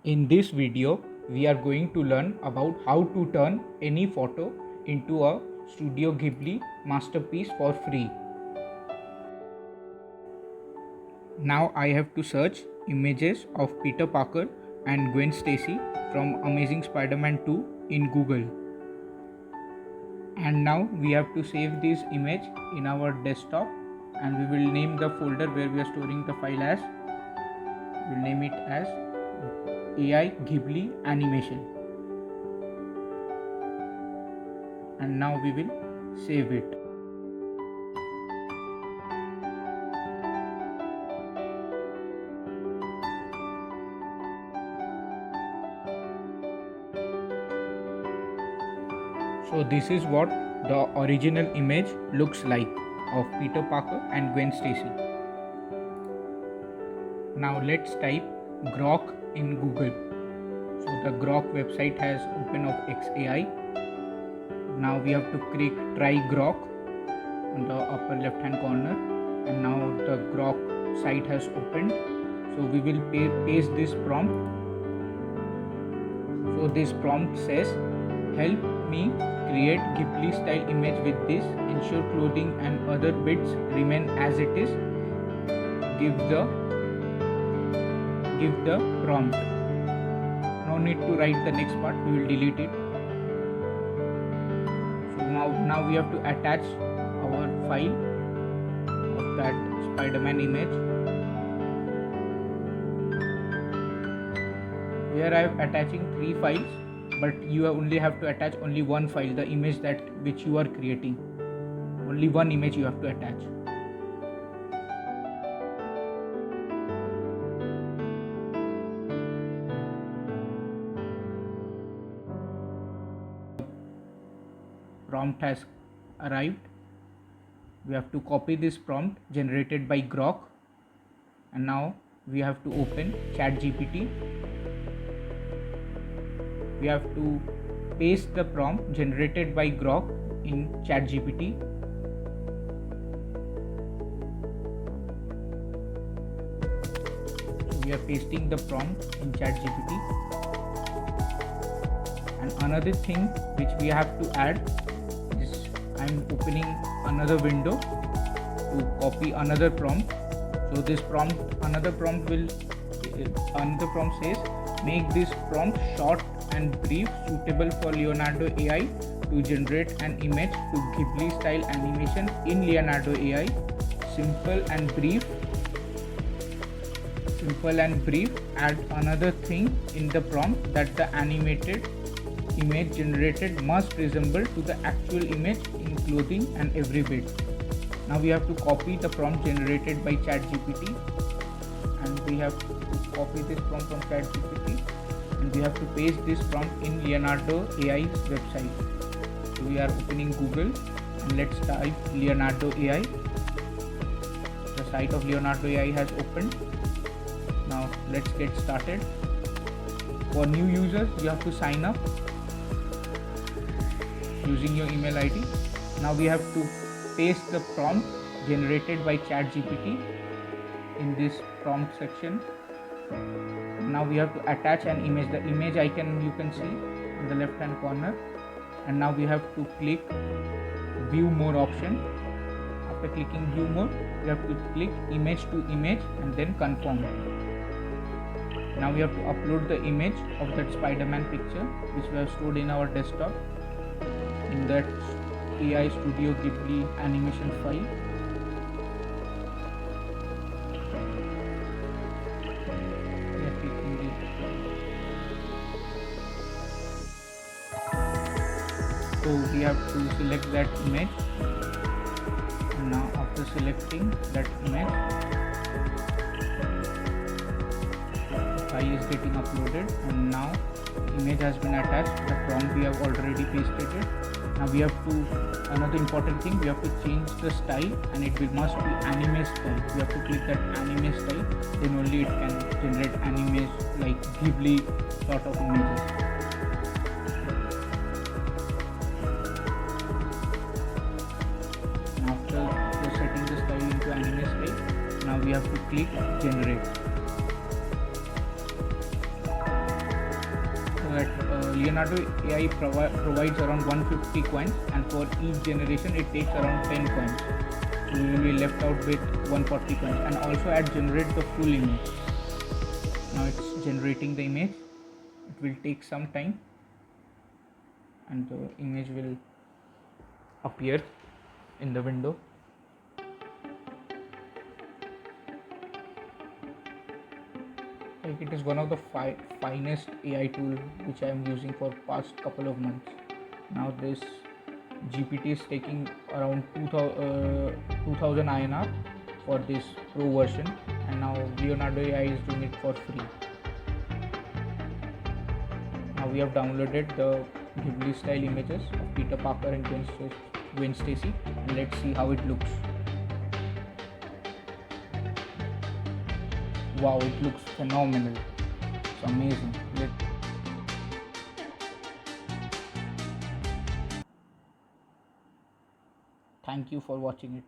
In this video, we are going to learn about how to turn any photo into a Studio Ghibli masterpiece for free. Now I have to search images of Peter Parker and Gwen Stacy from Amazing Spider-Man 2 in Google. And now we have to save this image in our desktop, and we will name the folder where we are storing the file as, we will name it as AI Ghibli animation, and now we will save it. So this is what the original image looks like of Peter Parker and Gwen Stacy. Now let's type Grok in Google. So the Grok website has open of XAI. Now we have to click try Grok on the upper left hand corner, and now the Grok site has opened. So we will paste this prompt. So this prompt says, help me create Ghibli style image with this, ensure clothing and other bits remain as it is, give the prompt. No need to write the next part, we will delete it. So now we have to attach our file of that Spider-Man image. Here I am attaching 3 files, but you only have to attach only one file, the image which you are creating. Only one image you have to attach. Prompt has arrived. We have to copy this prompt generated by Grok, and now we have to open ChatGPT. We have to paste the prompt generated by Grok in ChatGPT. So we are pasting the prompt in ChatGPT. And another thing which we have to add is, I am opening another window to copy another prompt. So this prompt, another prompt says, make this prompt short and brief, suitable for Leonardo AI to generate an image to Ghibli style animation in Leonardo AI. Simple and brief. Add another thing in the prompt, that the animated image generated must resemble to the actual image in clothing and every bit. Now we have to copy the prompt generated by ChatGPT, and we have to copy this prompt from ChatGPT, and we have to paste this prompt in Leonardo AI's website. So we are opening Google, and let's type Leonardo AI. The site of Leonardo AI has opened. Now let's get started. For new users, you have to sign up using your email ID. Now we have to paste the prompt generated by ChatGPT in this prompt section. Now we have to attach an image. The image icon you can see in the left hand corner, and now we have to click view more option. After clicking view more, we have to click image to image and then confirm. Now we have to upload the image of that Spider-Man picture which we have stored in our desktop in that AI Studio Ghibli animation file. So we have to select that image, and now after selecting that image, the file is getting uploaded, and now image has been attached. The prompt we have already pasted it. Now we have to, another important thing, we have to change the style, and it must be anime style. We have to click that anime style, then only it can generate anime like Ghibli sort of images. After setting the style into anime style, now we have to click generate. Leonardo AI provides around 150 coins, and for each generation it takes around 10 coins. So you will be left out with 140 coins. And also add generate the full image. Now it's generating the image. It will take some time and the image will appear in the window. Like, it is one of the finest AI tool which I am using for past couple of months. Now this GPT is taking around 2000 INR for this pro version, and now Leonardo AI is doing it for free. Now we have downloaded the Ghibli style images of Peter Parker and Gwen Stacy, and let's see how it looks. Wow, it looks phenomenal. It's amazing. Thank you for watching it.